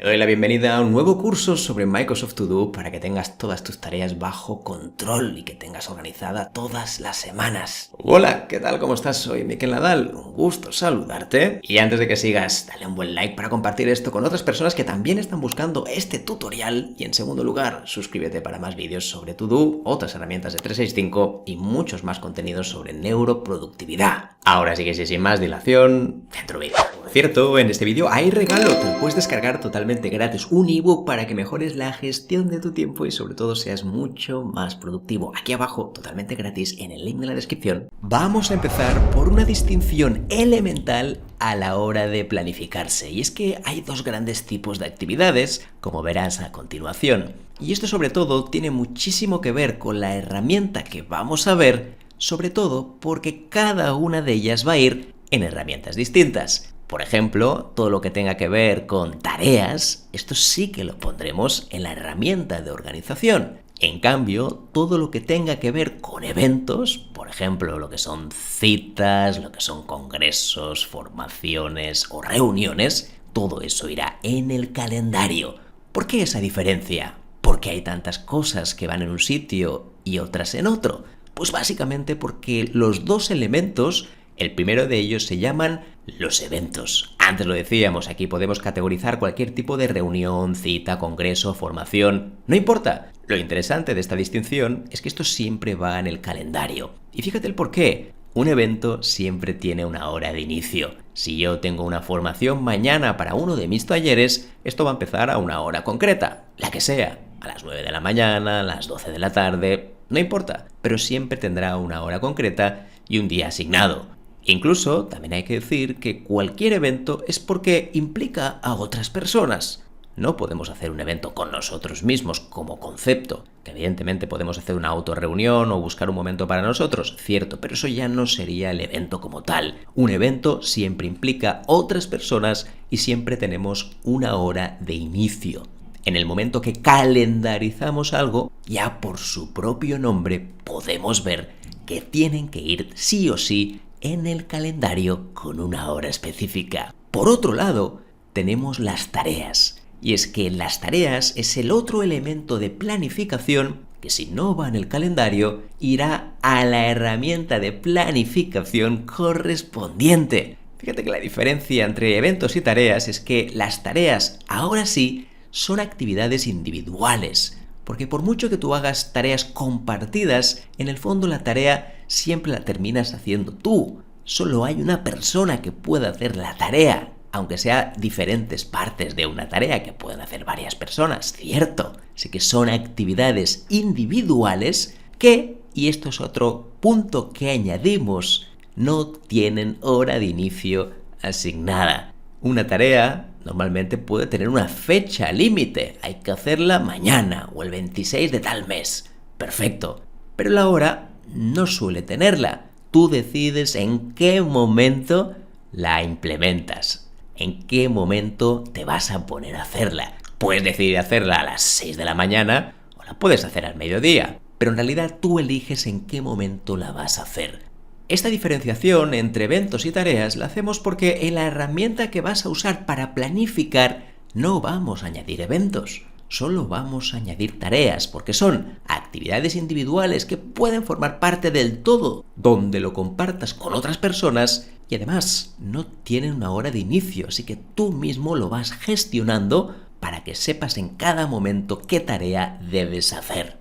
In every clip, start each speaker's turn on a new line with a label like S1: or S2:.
S1: Te doy la bienvenida a un nuevo curso sobre Microsoft To Do para que tengas todas tus tareas bajo control y que tengas organizada todas las semanas. Hola, ¿qué tal? ¿Cómo estás? Soy Miquel Nadal, un gusto saludarte. Y antes de que sigas, dale un buen like para compartir esto con otras personas que también están buscando este tutorial. Y en segundo lugar, suscríbete para más vídeos sobre To Do, otras herramientas de 365 y muchos más contenidos sobre neuroproductividad. Ahora sí que sí, sin más dilación, dentro vídeo. Por cierto, en este vídeo hay regalo, te lo puedes descargar totalmente gratis, un ebook para que mejores la gestión de tu tiempo y sobre todo seas mucho más productivo. Aquí abajo, totalmente gratis, en el link de la descripción. Vamos a empezar por una distinción elemental a la hora de planificarse, y es que hay dos grandes tipos de actividades, como verás a continuación. Y esto sobre todo tiene muchísimo que ver con la herramienta que vamos a ver, sobre todo porque cada una de ellas va a ir en herramientas distintas. Por ejemplo, todo lo que tenga que ver con tareas, esto sí que lo pondremos en la herramienta de organización. En cambio, todo lo que tenga que ver con eventos, por ejemplo, lo que son citas, lo que son congresos, formaciones o reuniones, todo eso irá en el calendario. ¿Por qué esa diferencia? ¿Por qué hay tantas cosas que van en un sitio y otras en otro? Pues básicamente porque los dos elementos, el primero de ellos se llaman los eventos. Antes lo decíamos, aquí podemos categorizar cualquier tipo de reunión, cita, congreso, formación, no importa. Lo interesante de esta distinción es que esto siempre va en el calendario. Y fíjate el porqué. Un evento siempre tiene una hora de inicio. Si yo tengo una formación mañana para uno de mis talleres, esto va a empezar a una hora concreta, la que sea, a las 9 de la mañana, a las 12 de la tarde, no importa, pero siempre tendrá una hora concreta y un día asignado. Incluso, también hay que decir que cualquier evento es porque implica a otras personas. No podemos hacer un evento con nosotros mismos como concepto, que evidentemente podemos hacer una autorreunión o buscar un momento para nosotros, cierto, pero eso ya no sería el evento como tal. Un evento siempre implica otras personas y siempre tenemos una hora de inicio. En el momento que calendarizamos algo, ya por su propio nombre podemos ver que tienen que ir sí o sí en el calendario con una hora específica. Por otro lado, tenemos las tareas. Y es que las tareas es el otro elemento de planificación que si no va en el calendario, irá a la herramienta de planificación correspondiente. Fíjate que la diferencia entre eventos y tareas es que las tareas, ahora sí, son actividades individuales. Porque por mucho que tú hagas tareas compartidas, en el fondo la tarea siempre la terminas haciendo tú. Solo hay una persona que pueda hacer la tarea, aunque sea diferentes partes de una tarea que pueden hacer varias personas, ¿cierto? Así que son actividades individuales que, y esto es otro punto que añadimos, no tienen hora de inicio asignada. Una tarea normalmente puede tener una fecha límite. Hay que hacerla mañana o el 26 de tal mes. Perfecto. Pero la hora no suele tenerla. Tú decides en qué momento la implementas. En qué momento te vas a poner a hacerla. Puedes decidir hacerla a las 6 de la mañana o la puedes hacer al mediodía. Pero en realidad tú eliges en qué momento la vas a hacer. Esta diferenciación entre eventos y tareas la hacemos porque en la herramienta que vas a usar para planificar no vamos a añadir eventos, solo vamos a añadir tareas porque son actividades individuales que pueden formar parte del todo, donde lo compartas con otras personas y además no tienen una hora de inicio, así que tú mismo lo vas gestionando para que sepas en cada momento qué tarea debes hacer.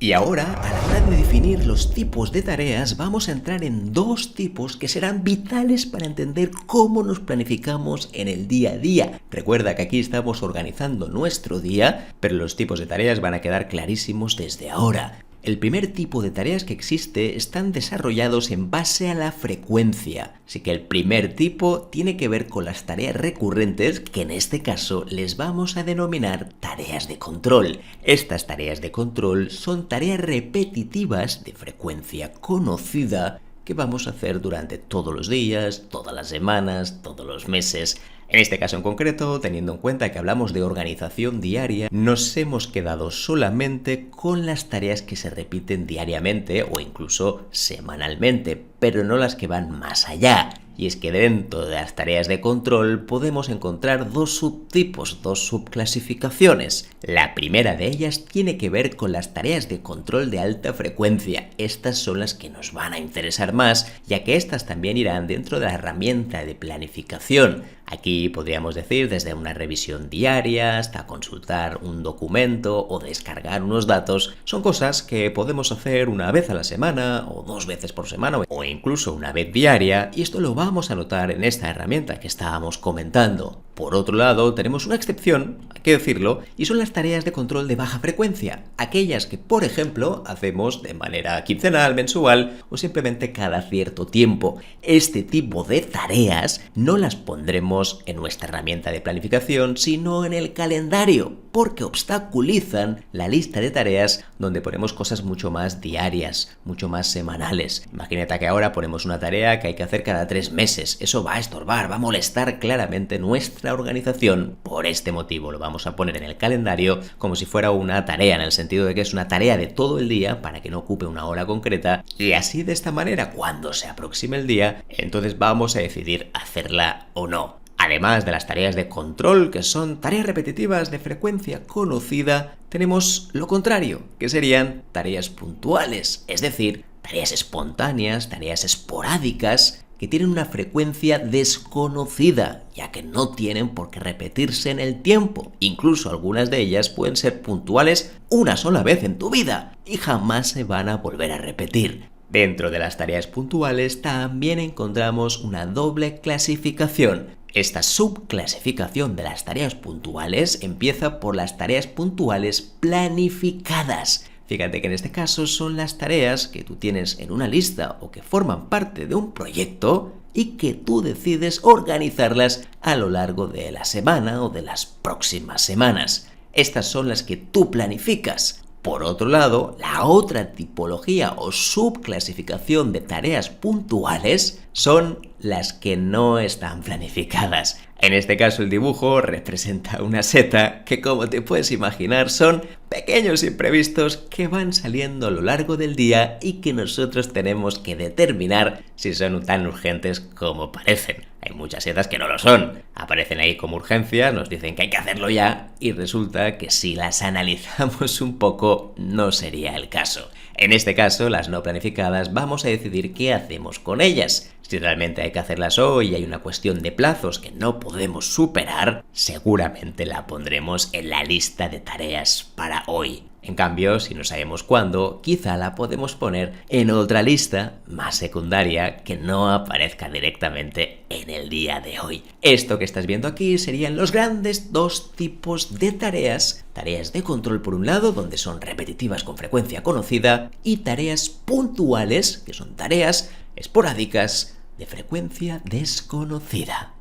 S1: Y ahora, a la hora de definir los tipos de tareas, vamos a entrar en dos tipos que serán vitales para entender cómo nos planificamos en el día a día. Recuerda que aquí estamos organizando nuestro día, pero los tipos de tareas van a quedar clarísimos desde ahora. El primer tipo de tareas que existe están desarrollados en base a la frecuencia. Así que el primer tipo tiene que ver con las tareas recurrentes, que en este caso les vamos a denominar tareas de control. Estas tareas de control son tareas repetitivas de frecuencia conocida que vamos a hacer durante todos los días, todas las semanas, todos los meses. En este caso en concreto, teniendo en cuenta que hablamos de organización diaria, nos hemos quedado solamente con las tareas que se repiten diariamente o incluso semanalmente. pero no las que van más allá. Y es que dentro de las tareas de control podemos encontrar dos subtipos, dos subclasificaciones. La primera de ellas tiene que ver con las tareas de control de alta frecuencia. Estas son las que nos van a interesar más, ya que estas también irán dentro de la herramienta de planificación. Aquí podríamos decir desde una revisión diaria hasta consultar un documento o descargar unos datos. Son cosas que podemos hacer una vez a la semana o 2 veces por semana o incluso una vez diaria, y esto lo vamos a notar en esta herramienta que estábamos comentando. Por otro lado, tenemos una excepción, hay que decirlo, y son las tareas de control de baja frecuencia, aquellas que, por ejemplo, hacemos de manera quincenal, mensual o simplemente cada cierto tiempo. Este tipo de tareas no las pondremos en nuestra herramienta de planificación, sino en el calendario, porque obstaculizan la lista de tareas donde ponemos cosas mucho más diarias, mucho más semanales. Imagínate que ahora ponemos una tarea que hay que hacer cada 3 meses. Eso va a estorbar, va a molestar claramente nuestra organización. Por este motivo lo vamos a poner en el calendario como si fuera una tarea, en el sentido de que es una tarea de todo el día para que no ocupe una hora concreta, y así de esta manera cuando se aproxime el día, entonces vamos a decidir hacerla o no. Además de las tareas de control, que son tareas repetitivas de frecuencia conocida, tenemos lo contrario, que serían tareas puntuales, es decir, tareas espontáneas, tareas esporádicas, que tienen una frecuencia desconocida, ya que no tienen por qué repetirse en el tiempo. Incluso algunas de ellas pueden ser puntuales una sola vez en tu vida y jamás se van a volver a repetir. Dentro de las tareas puntuales también encontramos una doble clasificación. Esta subclasificación de las tareas puntuales empieza por las tareas puntuales planificadas. Fíjate que en este caso son las tareas que tú tienes en una lista o que forman parte de un proyecto y que tú decides organizarlas a lo largo de la semana o de las próximas semanas. Estas son las que tú planificas. Por otro lado, la otra tipología o subclasificación de tareas puntuales son las que no están planificadas. En este caso el dibujo representa una seta que, como te puedes imaginar, son pequeños imprevistos que van saliendo a lo largo del día y que nosotros tenemos que determinar si son tan urgentes como parecen. Hay muchas setas que no lo son. Aparecen ahí como urgencia, nos dicen que hay que hacerlo ya y resulta que si las analizamos un poco no sería el caso. En este caso, las no planificadas, vamos a decidir qué hacemos con ellas. Si realmente hay que hacerlas hoy y hay una cuestión de plazos que no podemos superar, seguramente la pondremos en la lista de tareas para hoy. En cambio, si no sabemos cuándo, quizá la podemos poner en otra lista más secundaria que no aparezca directamente en el día de hoy. Esto que estás viendo aquí serían los grandes dos tipos de tareas. Tareas de control por un lado, donde son repetitivas con frecuencia conocida, y tareas puntuales, que son tareas esporádicas de frecuencia desconocida.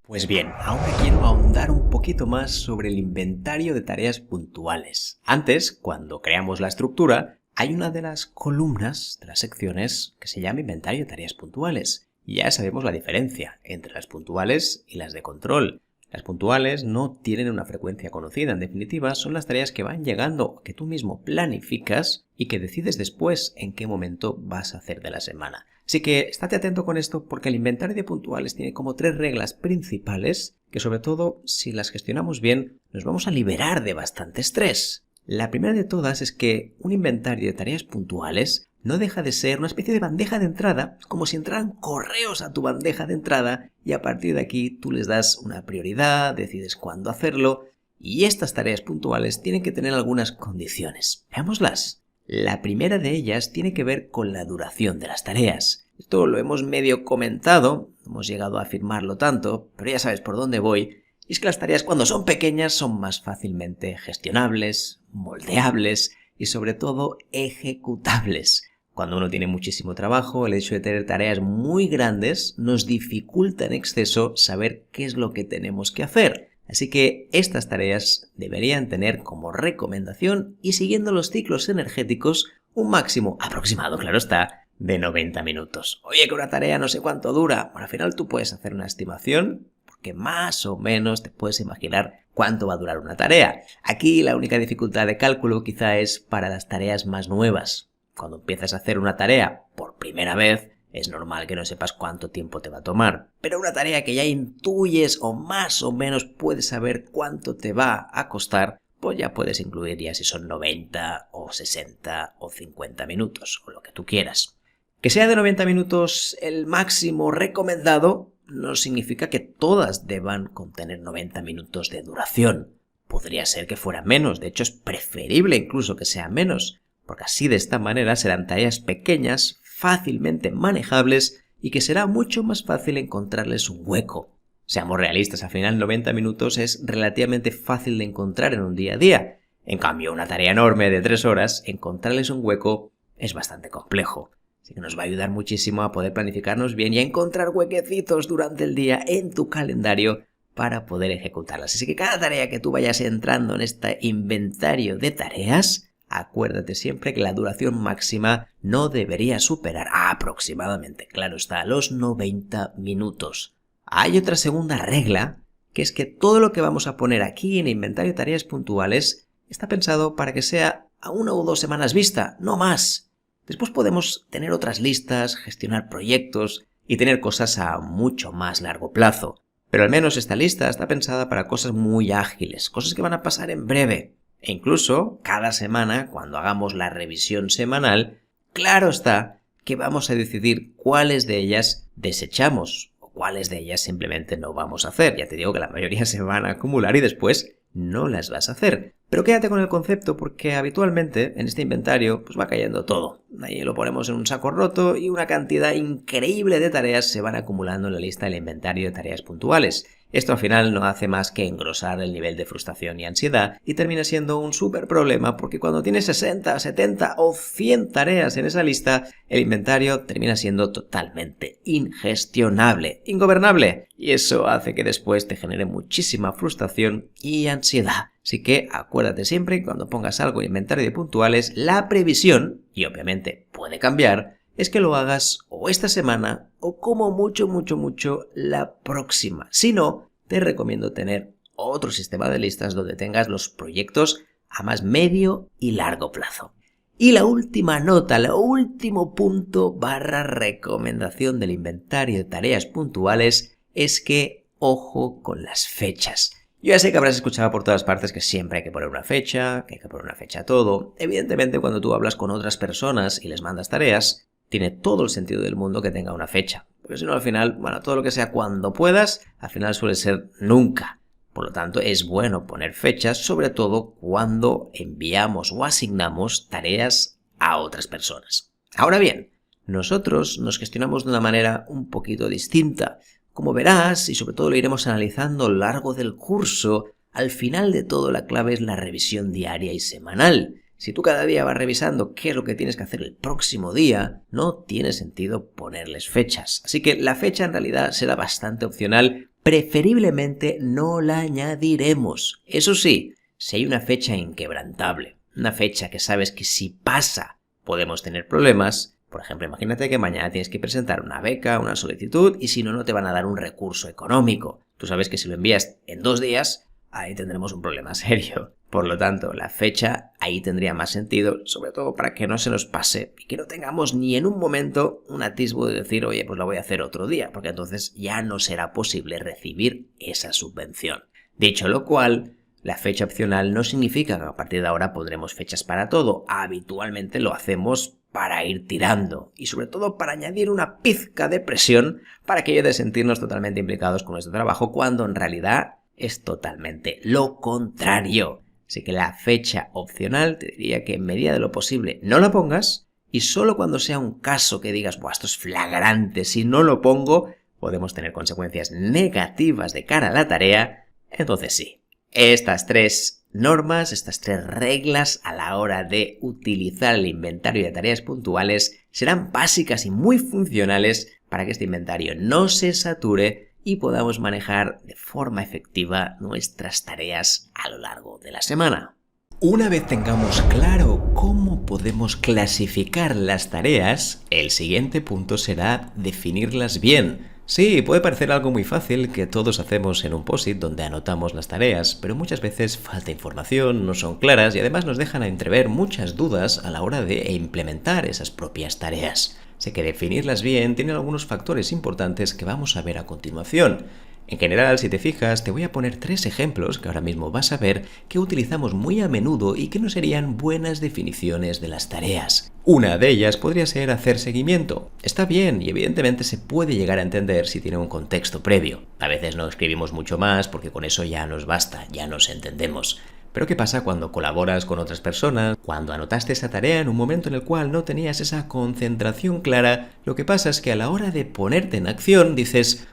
S1: Pues bien, ahora quiero ahondar un poquito más sobre el inventario de tareas puntuales. Antes, cuando creamos la estructura, hay una de las columnas de las secciones que se llama inventario de tareas puntuales. Y ya sabemos la diferencia entre las puntuales y las de control. Las puntuales no tienen una frecuencia conocida, en definitiva son las tareas que van llegando, que tú mismo planificas y que decides después en qué momento vas a hacer de la semana. Así que estate atento con esto porque el inventario de puntuales tiene como 3 reglas principales que, sobre todo si las gestionamos bien, nos vamos a liberar de bastante estrés. La primera de todas es que un inventario de tareas puntuales no deja de ser una especie de bandeja de entrada, como si entraran correos a tu bandeja de entrada y a partir de aquí tú les das una prioridad, decides cuándo hacerlo, y estas tareas puntuales tienen que tener algunas condiciones. Veámoslas. La primera de ellas tiene que ver con la duración de las tareas. Esto lo hemos medio comentado, no hemos llegado a afirmarlo tanto, pero ya sabes por dónde voy. Y es que las tareas cuando son pequeñas son más fácilmente gestionables, moldeables y sobre todo ejecutables. Cuando uno tiene muchísimo trabajo, el hecho de tener tareas muy grandes nos dificulta en exceso saber qué es lo que tenemos que hacer. Así que estas tareas deberían tener como recomendación, y siguiendo los ciclos energéticos, un máximo aproximado, claro está, de 90 minutos. Oye, que una tarea no sé cuánto dura. Bueno, al final tú puedes hacer una estimación, porque más o menos te puedes imaginar cuánto va a durar una tarea. Aquí la única dificultad de cálculo quizá es para las tareas más nuevas. Cuando empiezas a hacer una tarea por primera vez, es normal que no sepas cuánto tiempo te va a tomar, pero una tarea que ya intuyes o más o menos puedes saber cuánto te va a costar, pues ya puedes incluir ya si son 90 o 60 o 50 minutos o lo que tú quieras. Que sea de 90 minutos el máximo recomendado no significa que todas deban contener 90 minutos de duración. Podría ser que fuera menos, de hecho es preferible incluso que sea menos, porque así de esta manera serán tareas pequeñas, fácilmente manejables y que será mucho más fácil encontrarles un hueco. Seamos realistas, al final 90 minutos es relativamente fácil de encontrar en un día a día. En cambio, una tarea enorme de 3 horas, encontrarles un hueco es bastante complejo. Así que nos va a ayudar muchísimo a poder planificarnos bien y a encontrar huequecitos durante el día en tu calendario para poder ejecutarlas. Así que cada tarea que tú vayas entrando en este inventario de tareas, acuérdate siempre que la duración máxima no debería superar aproximadamente, claro está, los 90 minutos. Hay otra segunda regla, que es que todo lo que vamos a poner aquí en inventario de tareas puntuales está pensado para que sea a 1 o 2 semanas vista, no más. Después podemos tener otras listas, gestionar proyectos y tener cosas a mucho más largo plazo. Pero al menos esta lista está pensada para cosas muy ágiles, cosas que van a pasar en breve. E incluso, cada semana, cuando hagamos la revisión semanal, claro está que vamos a decidir cuáles de ellas desechamos o cuáles de ellas simplemente no vamos a hacer. Ya te digo que la mayoría se van a acumular y después no las vas a hacer. Pero quédate con el concepto porque habitualmente en este inventario pues va cayendo todo. Ahí lo ponemos en un saco roto y una cantidad increíble de tareas se van acumulando en la lista del inventario de tareas puntuales. Esto al final no hace más que engrosar el nivel de frustración y ansiedad y termina siendo un súper problema porque cuando tienes 60, 70 o 100 tareas en esa lista, el inventario termina siendo totalmente ingestionable, ingobernable. Y eso hace que después te genere muchísima frustración y ansiedad. Así que acuérdate siempre que cuando pongas algo en inventario de puntuales, la previsión, y obviamente puede cambiar, es que lo hagas o esta semana o como mucho la próxima. Si no, te recomiendo tener otro sistema de listas donde tengas los proyectos a más medio y largo plazo. Y la última nota, el último punto / recomendación del inventario de tareas puntuales es que ojo con las fechas. Yo ya sé que habrás escuchado por todas partes que siempre hay que poner una fecha, que hay que poner una fecha a todo. Evidentemente, cuando tú hablas con otras personas y les mandas tareas, tiene todo el sentido del mundo que tenga una fecha. Porque si no, al final, todo lo que sea cuando puedas, al final suele ser nunca. Por lo tanto, es bueno poner fechas, sobre todo cuando enviamos o asignamos tareas a otras personas. Ahora bien, nosotros nos gestionamos de una manera un poquito distinta. Como verás, y sobre todo lo iremos analizando a lo largo del curso, al final de todo la clave es la revisión diaria y semanal. Si tú cada día vas revisando qué es lo que tienes que hacer el próximo día, no tiene sentido ponerles fechas. Así que la fecha en realidad será bastante opcional, preferiblemente no la añadiremos. Eso sí, si hay una fecha inquebrantable, una fecha que sabes que si pasa podemos tener problemas. Por ejemplo, imagínate que mañana tienes que presentar una beca, una solicitud y si no, no te van a dar un recurso económico. Tú sabes que si lo envías en 2 días, ahí tendremos un problema serio. Por lo tanto, la fecha ahí tendría más sentido, sobre todo para que no se nos pase y que no tengamos ni en un momento un atisbo de decir, oye, pues lo voy a hacer otro día, porque entonces ya no será posible recibir esa subvención. Dicho lo cual, la fecha opcional no significa que a partir de ahora pondremos fechas para todo. Habitualmente lo hacemos para ir tirando y sobre todo para añadir una pizca de presión para aquello de sentirnos totalmente implicados con nuestro trabajo cuando en realidad es totalmente lo contrario. Así que la fecha opcional te diría que en medida de lo posible no la pongas y solo cuando sea un caso que digas, esto es flagrante, si no lo pongo podemos tener consecuencias negativas de cara a la tarea, entonces sí. Estas 3 normas, estas 3 reglas a la hora de utilizar el inventario de tareas puntuales serán básicas y muy funcionales para que este inventario no se sature y podamos manejar de forma efectiva nuestras tareas a lo largo de la semana. Una vez tengamos claro cómo podemos clasificar las tareas, el siguiente punto será definirlas bien. Sí, puede parecer algo muy fácil que todos hacemos en un post-it donde anotamos las tareas, pero muchas veces falta información, no son claras y además nos dejan entrever muchas dudas a la hora de implementar esas propias tareas. Sé que definirlas bien tiene algunos factores importantes que vamos a ver a continuación. En general, si te fijas, te voy a poner 3 ejemplos que ahora mismo vas a ver que utilizamos muy a menudo y que no serían buenas definiciones de las tareas. Una de ellas podría ser hacer seguimiento. Está bien y evidentemente se puede llegar a entender si tiene un contexto previo. A veces no escribimos mucho más porque con eso ya nos basta, ya nos entendemos. Pero ¿qué pasa cuando colaboras con otras personas? Cuando anotaste esa tarea en un momento en el cual no tenías esa concentración clara, lo que pasa es que a la hora de ponerte en acción dices,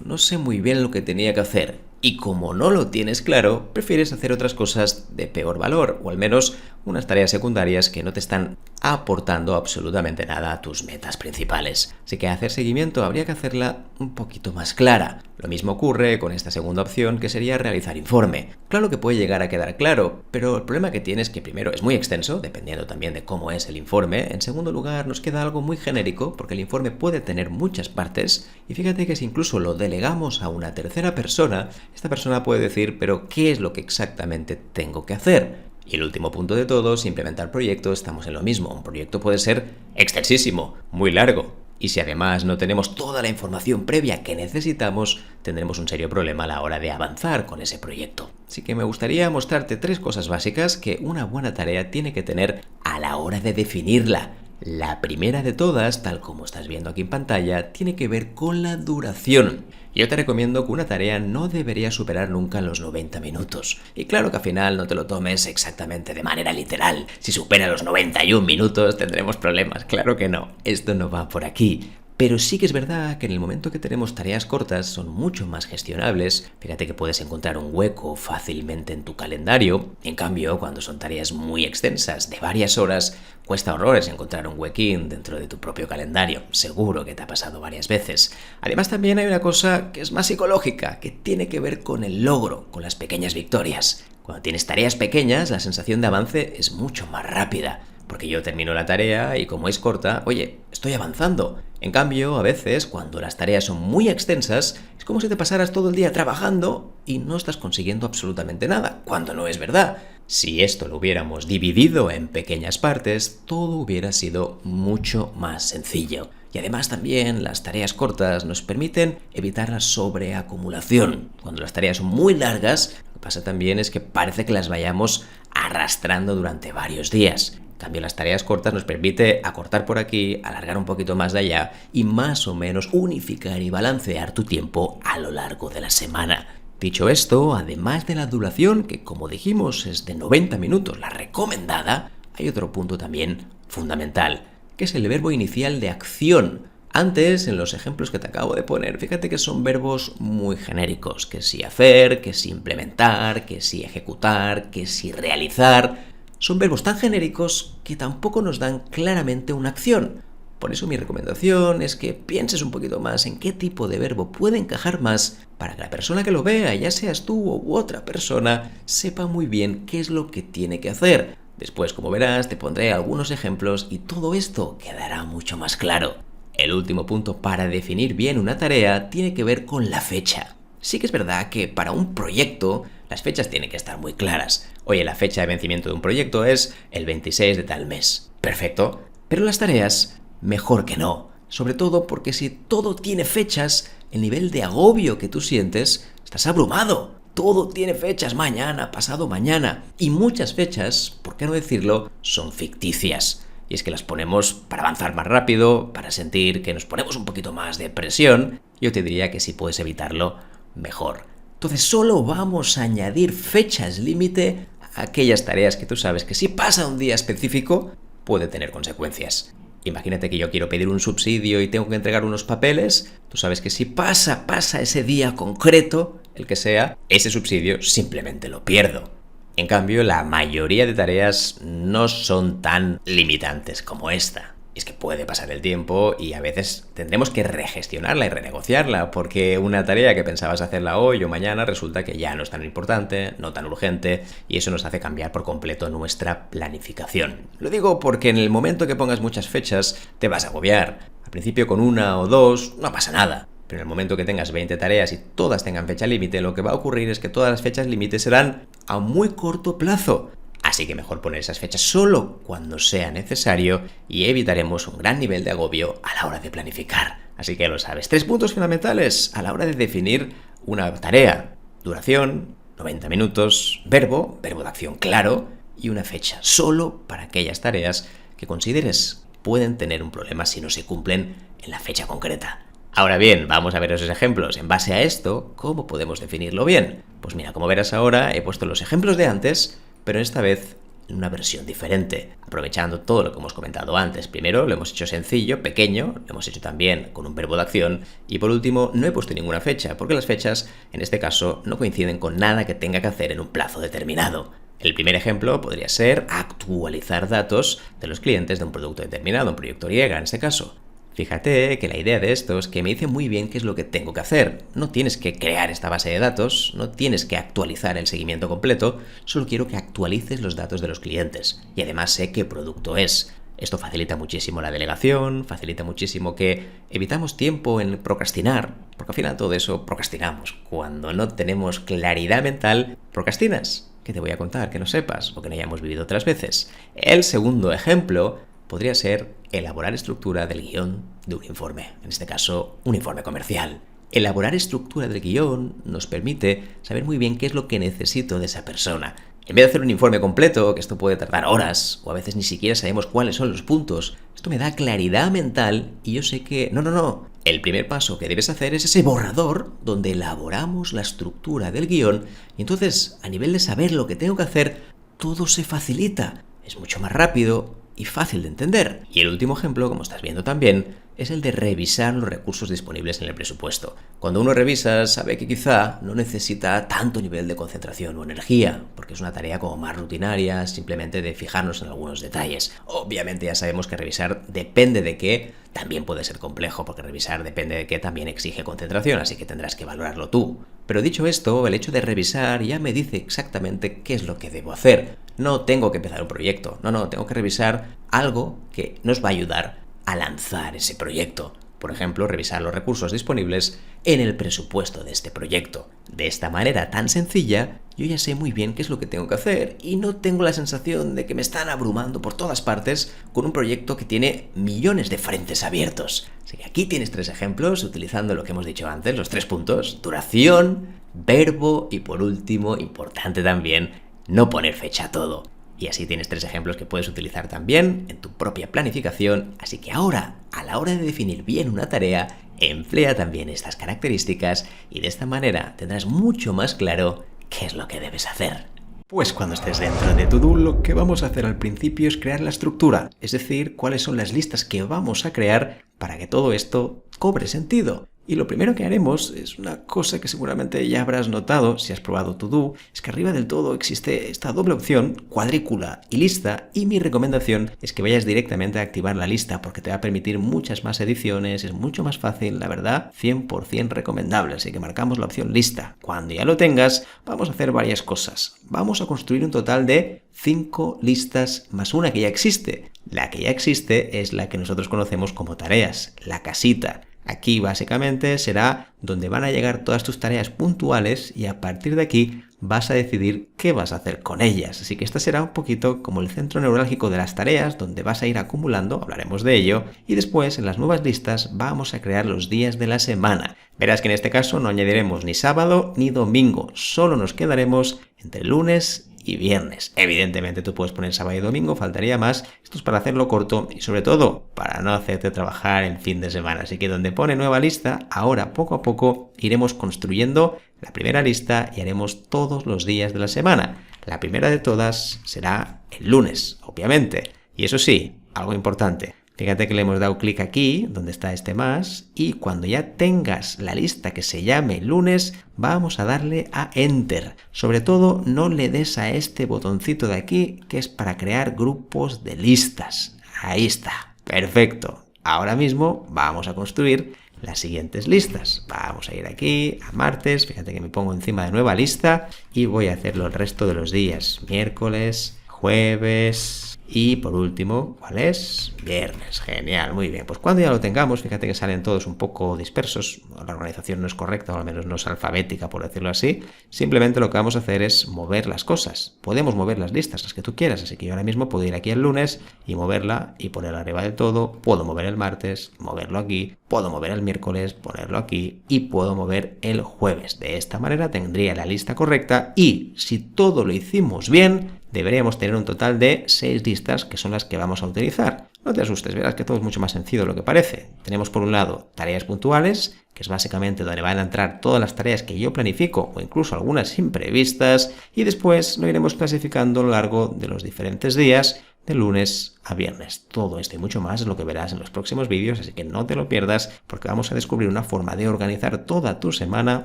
S1: no sé muy bien lo que tenía que hacer. Y como no lo tienes claro, prefieres hacer otras cosas de peor valor, o al menos unas tareas secundarias que no te están aportando absolutamente nada a tus metas principales. Así que hacer seguimiento habría que hacerla un poquito más clara. Lo mismo ocurre con esta segunda opción, que sería realizar informe. Claro que puede llegar a quedar claro, pero el problema que tiene es que primero es muy extenso, dependiendo también de cómo es el informe. En segundo lugar, nos queda algo muy genérico, porque el informe puede tener muchas partes, y fíjate que si incluso lo delegamos a una tercera persona, esta persona puede decir, pero ¿qué es lo que exactamente tengo que hacer? Y el último punto de todos, implementar proyectos, estamos en lo mismo. Un proyecto puede ser extensísimo, muy largo. Y si además no tenemos toda la información previa que necesitamos, tendremos un serio problema a la hora de avanzar con ese proyecto. Así que me gustaría mostrarte 3 cosas básicas que una buena tarea tiene que tener a la hora de definirla. La primera de todas, tal como estás viendo aquí en pantalla, tiene que ver con la duración. Yo te recomiendo que una tarea no debería superar nunca los 90 minutos. Y claro que al final no te lo tomes exactamente de manera literal. Si supera los 91 minutos tendremos problemas. Claro que no. Esto no va por aquí. Pero sí que es verdad que en el momento que tenemos tareas cortas son mucho más gestionables. Fíjate que puedes encontrar un hueco fácilmente en tu calendario. En cambio, cuando son tareas muy extensas de varias horas, cuesta horrores encontrar un huequín dentro de tu propio calendario. Seguro que te ha pasado varias veces. Además, también hay una cosa que es más psicológica, que tiene que ver con el logro, con las pequeñas victorias. Cuando tienes tareas pequeñas, la sensación de avance es mucho más rápida. Porque yo termino la tarea y como es corta, oye, estoy avanzando. En cambio, a veces, cuando las tareas son muy extensas, es como si te pasaras todo el día trabajando y no estás consiguiendo absolutamente nada, cuando no es verdad. Si esto lo hubiéramos dividido en pequeñas partes, todo hubiera sido mucho más sencillo. Y además también las tareas cortas nos permiten evitar la sobreacumulación. Cuando las tareas son muy largas, lo que pasa también es que parece que las vayamos arrastrando durante varios días. En cambio, las tareas cortas nos permite acortar por aquí, alargar un poquito más de allá y más o menos unificar y balancear tu tiempo a lo largo de la semana. Dicho esto, además de la duración, que como dijimos es de 90 minutos la recomendada, hay otro punto también fundamental, que es el verbo inicial de acción. Antes, en los ejemplos que te acabo de poner, fíjate que son verbos muy genéricos, que si hacer, que si implementar, que si ejecutar, que si realizar. Son verbos tan genéricos que tampoco nos dan claramente una acción. Por eso mi recomendación es que pienses un poquito más en qué tipo de verbo puede encajar más para que la persona que lo vea, ya seas tú u otra persona, sepa muy bien qué es lo que tiene que hacer. Después, como verás, te pondré algunos ejemplos y todo esto quedará mucho más claro. El último punto para definir bien una tarea tiene que ver con la fecha. Sí que es verdad que para un proyecto las fechas tienen que estar muy claras. Oye, la fecha de vencimiento de un proyecto es el 26 de tal mes. Perfecto. Pero las tareas, mejor que no. Sobre todo porque si todo tiene fechas, el nivel de agobio que tú sientes, estás abrumado. Todo tiene fechas, mañana, pasado mañana. Y muchas fechas, por qué no decirlo, son ficticias. Y es que las ponemos para avanzar más rápido, para sentir que nos ponemos un poquito más de presión. Yo te diría que si puedes evitarlo, mejor. Entonces solo vamos a añadir fechas límite a aquellas tareas que tú sabes que si pasa un día específico puede tener consecuencias. Imagínate que yo quiero pedir un subsidio y tengo que entregar unos papeles. Tú sabes que si pasa ese día concreto, el que sea, ese subsidio simplemente lo pierdo. En cambio, la mayoría de tareas no son tan limitantes como esta. Es que puede pasar el tiempo y a veces tendremos que regestionarla y renegociarla porque una tarea que pensabas hacerla hoy o mañana resulta que ya no es tan importante, no tan urgente y eso nos hace cambiar por completo nuestra planificación. Lo digo porque en el momento que pongas muchas fechas te vas a agobiar. Al principio con 1 o 2 no pasa nada. Pero en el momento que tengas 20 tareas y todas tengan fecha límite, lo que va a ocurrir es que todas las fechas límite serán a muy corto plazo. Así que mejor poner esas fechas solo cuando sea necesario y evitaremos un gran nivel de agobio a la hora de planificar. Así que ya lo sabes. 3 puntos fundamentales a la hora de definir una tarea. Duración, 90 minutos, verbo de acción claro y una fecha solo para aquellas tareas que consideres pueden tener un problema si no se cumplen en la fecha concreta. Ahora bien, vamos a ver esos ejemplos. En base a esto, ¿cómo podemos definirlo bien? Pues mira, como verás ahora, he puesto los ejemplos de antes, pero esta vez en una versión diferente, aprovechando todo lo que hemos comentado antes. Primero lo hemos hecho sencillo, pequeño, lo hemos hecho también con un verbo de acción y por último no he puesto ninguna fecha, porque las fechas en este caso no coinciden con nada que tenga que hacer en un plazo determinado. El primer ejemplo podría ser actualizar datos de los clientes de un producto determinado, un proyecto Y en este caso. Fíjate que la idea de esto es que me dice muy bien qué es lo que tengo que hacer. No tienes que crear esta base de datos, no tienes que actualizar el seguimiento completo, solo quiero que actualices los datos de los clientes. Y además sé qué producto es. Esto facilita muchísimo la delegación, facilita muchísimo que evitamos tiempo en procrastinar, porque al final todo eso procrastinamos. Cuando no tenemos claridad mental, procrastinas. ¿Qué te voy a contar que no sepas o que no hayamos vivido otras veces? El segundo ejemplo podría ser elaborar estructura del guión de un informe, en este caso, un informe comercial. Elaborar estructura del guión nos permite saber muy bien qué es lo que necesito de esa persona. En vez de hacer un informe completo, que esto puede tardar horas, o a veces ni siquiera sabemos cuáles son los puntos, esto me da claridad mental y yo sé que, no, el primer paso que debes hacer es ese borrador donde elaboramos la estructura del guión y entonces, a nivel de saber lo que tengo que hacer, todo se facilita. Es mucho más rápido y fácil de entender. Y el último ejemplo, como estás viendo también, es el de revisar los recursos disponibles en el presupuesto. Cuando uno revisa, sabe que quizá no necesita tanto nivel de concentración o energía, porque es una tarea como más rutinaria, simplemente de fijarnos en algunos detalles. Obviamente ya sabemos que revisar depende de qué, también puede ser complejo, porque revisar depende de qué también exige concentración, así que tendrás que valorarlo tú. Pero dicho esto, el hecho de revisar ya me dice exactamente qué es lo que debo hacer. No tengo que empezar un proyecto, no, tengo que revisar algo que nos va a ayudar a lanzar ese proyecto. Por ejemplo, revisar los recursos disponibles en el presupuesto de este proyecto. De esta manera tan sencilla, yo ya sé muy bien qué es lo que tengo que hacer y no tengo la sensación de que me están abrumando por todas partes con un proyecto que tiene millones de frentes abiertos. Así que aquí tienes 3 ejemplos utilizando lo que hemos dicho antes, los 3 puntos: duración, verbo y por último, importante también, no poner fecha a todo. Y así tienes 3 ejemplos que puedes utilizar también en tu propia planificación. Así que ahora, a la hora de definir bien una tarea, emplea también estas características y de esta manera tendrás mucho más claro qué es lo que debes hacer. Pues cuando estés dentro de To-Do, lo que vamos a hacer al principio es crear la estructura, es decir, cuáles son las listas que vamos a crear para que todo esto cobre sentido. Y lo primero que haremos es una cosa que seguramente ya habrás notado si has probado To-Do, es que arriba del todo existe esta doble opción, cuadrícula y lista, y mi recomendación es que vayas directamente a activar la lista porque te va a permitir muchas más ediciones, es mucho más fácil, la verdad, 100% recomendable, así que marcamos la opción lista. Cuando ya lo tengas, vamos a hacer varias cosas. Vamos a construir un total de 5 listas más una que ya existe. La que ya existe es la que nosotros conocemos como tareas, la casita. Aquí básicamente será donde van a llegar todas tus tareas puntuales y a partir de aquí vas a decidir qué vas a hacer con ellas. Así que esta será un poquito como el centro neurálgico de las tareas donde vas a ir acumulando, hablaremos de ello, y después en las nuevas listas vamos a crear los días de la semana. Verás que en este caso no añadiremos ni sábado ni domingo, solo nos quedaremos entre lunes y viernes. Evidentemente tú puedes poner sábado y domingo, faltaría más. Esto es para hacerlo corto y sobre todo para no hacerte trabajar en fin de semana. Así que donde pone nueva lista, ahora poco a poco iremos construyendo la primera lista y haremos todos los días de la semana. La primera de todas será el lunes, obviamente. Y eso sí, algo importante. Fíjate que le hemos dado clic aquí, donde está este más, y cuando ya tengas la lista que se llame lunes, vamos a darle a Enter. Sobre todo, no le des a este botoncito de aquí, que es para crear grupos de listas. Ahí está. Perfecto. Ahora mismo vamos a construir las siguientes listas. Vamos a ir aquí a martes, fíjate que me pongo encima de nueva lista y voy a hacerlo el resto de los días. Miércoles, jueves y por último, ¿cuál es? Viernes. Genial, muy bien. Pues cuando ya lo tengamos, fíjate que salen todos un poco dispersos, la organización no es correcta, o al menos no es alfabética, por decirlo así. Simplemente lo que vamos a hacer es mover las cosas. Podemos mover las listas, las que tú quieras, así que yo ahora mismo puedo ir aquí el lunes y moverla y ponerla arriba del todo, puedo mover el martes, moverlo aquí, puedo mover el miércoles, ponerlo aquí y puedo mover el jueves. De esta manera tendría la lista correcta y si todo lo hicimos bien, deberíamos tener un total de 6 listas que son las que vamos a utilizar. No te asustes, verás que todo es mucho más sencillo de lo que parece. Tenemos por un lado tareas puntuales, que es básicamente donde van a entrar todas las tareas que yo planifico o incluso algunas imprevistas, y después lo iremos clasificando a lo largo de los diferentes días, de lunes a viernes. Todo esto y mucho más es lo que verás en los próximos vídeos, así que no te lo pierdas porque vamos a descubrir una forma de organizar toda tu semana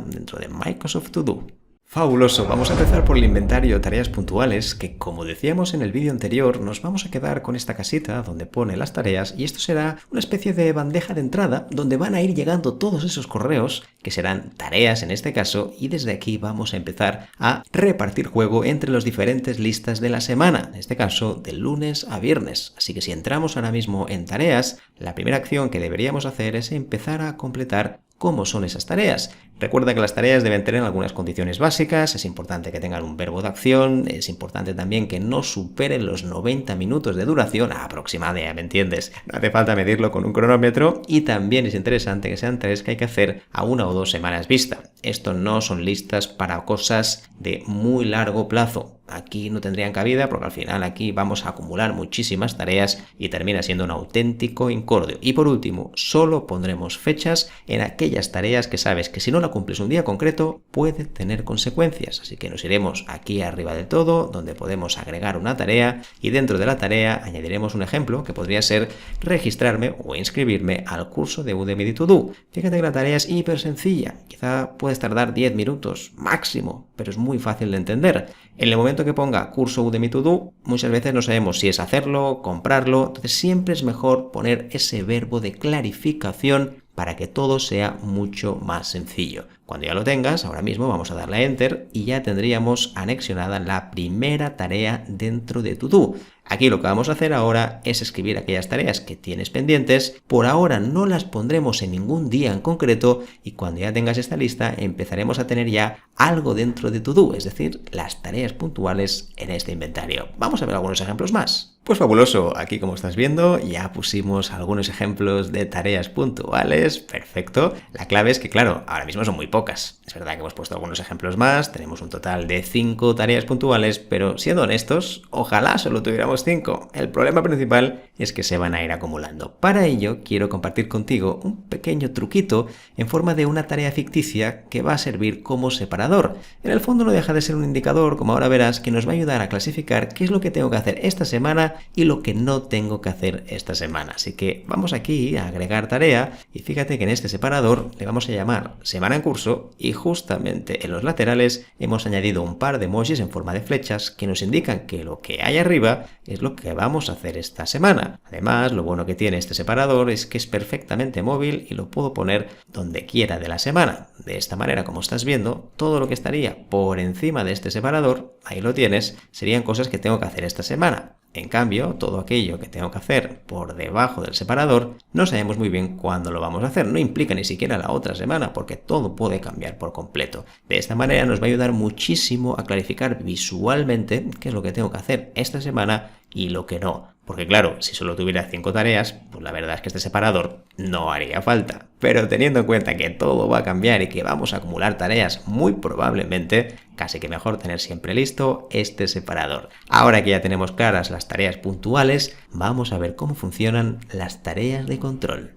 S1: dentro de Microsoft To Do. Fabuloso, vamos a empezar por el inventario de tareas puntuales que, como decíamos en el vídeo anterior, nos vamos a quedar con esta casita donde pone las tareas y esto será una especie de bandeja de entrada donde van a ir llegando todos esos correos que serán tareas en este caso y desde aquí vamos a empezar a repartir juego entre las diferentes listas de la semana, en este caso de lunes a viernes. Así que si entramos ahora mismo en tareas, la primera acción que deberíamos hacer es empezar a completar ¿cómo son esas tareas? Recuerda que las tareas deben tener algunas condiciones básicas, es importante que tengan un verbo de acción, es importante también que no superen los 90 minutos de duración aproximada, ¿me entiendes? No hace falta medirlo con un cronómetro y también es interesante que sean tareas que hay que hacer a 1 o 2 semanas vista. Esto no son listas para cosas de muy largo plazo. Aquí no tendrían cabida porque al final aquí vamos a acumular muchísimas tareas y termina siendo un auténtico incordio. Y por último, solo pondremos fechas en aquellas tareas que sabes que si no la cumples un día concreto puede tener consecuencias. Así que nos iremos aquí arriba del todo donde podemos agregar una tarea y dentro de la tarea añadiremos un ejemplo que podría ser registrarme o inscribirme al curso de Udemy To Do. Fíjate que la tarea es hiper sencilla, quizá puedes tardar 10 minutos máximo, pero es muy fácil de entender. En el momento que ponga curso Udemy To Do, muchas veces no sabemos si es hacerlo, comprarlo, entonces siempre es mejor poner ese verbo de clarificación para que todo sea mucho más sencillo. Cuando ya lo tengas, ahora mismo vamos a darle a Enter y ya tendríamos anexionada la primera tarea dentro de To Do. Aquí lo que vamos a hacer ahora es escribir aquellas tareas que tienes pendientes. Por ahora no las pondremos en ningún día en concreto y cuando ya tengas esta lista empezaremos a tener ya algo dentro de To Do, es decir, las tareas puntuales en este inventario. Vamos a ver algunos ejemplos más. Pues fabuloso, aquí como estás viendo ya pusimos algunos ejemplos de tareas puntuales, perfecto. La clave es que claro, ahora mismo son muy pocas. Es verdad que hemos puesto algunos ejemplos más, tenemos un total de 5 tareas puntuales, pero siendo honestos, ojalá solo tuviéramos 5. El problema principal es que se van a ir acumulando. Para ello quiero compartir contigo un pequeño truquito en forma de una tarea ficticia que va a servir como separador. En el fondo no deja de ser un indicador, como ahora verás, que nos va a ayudar a clasificar qué es lo que tengo que hacer esta semana y lo que no tengo que hacer esta semana. Así que vamos aquí a agregar tarea y fíjate que en este separador le vamos a llamar semana en curso y justamente en los laterales hemos añadido un par de emojis en forma de flechas que nos indican que lo que hay arriba es lo que vamos a hacer esta semana. Además, lo bueno que tiene este separador es que es perfectamente móvil y lo puedo poner donde quiera de la semana. De esta manera, como estás viendo, todo lo que estaría por encima de este separador, ahí lo tienes, serían cosas que tengo que hacer esta semana. En cambio, todo aquello que tengo que hacer por debajo del separador, no sabemos muy bien cuándo lo vamos a hacer. No implica ni siquiera la otra semana, porque todo puede cambiar por completo. De esta manera nos va a ayudar muchísimo a clarificar visualmente qué es lo que tengo que hacer esta semana y lo que no. Porque claro, si solo tuviera 5 tareas, pues la verdad es que este separador no haría falta. Pero teniendo en cuenta que todo va a cambiar y que vamos a acumular tareas muy probablemente, casi que mejor tener siempre listo este separador. Ahora que ya tenemos claras las tareas puntuales, vamos a ver cómo funcionan las tareas de control.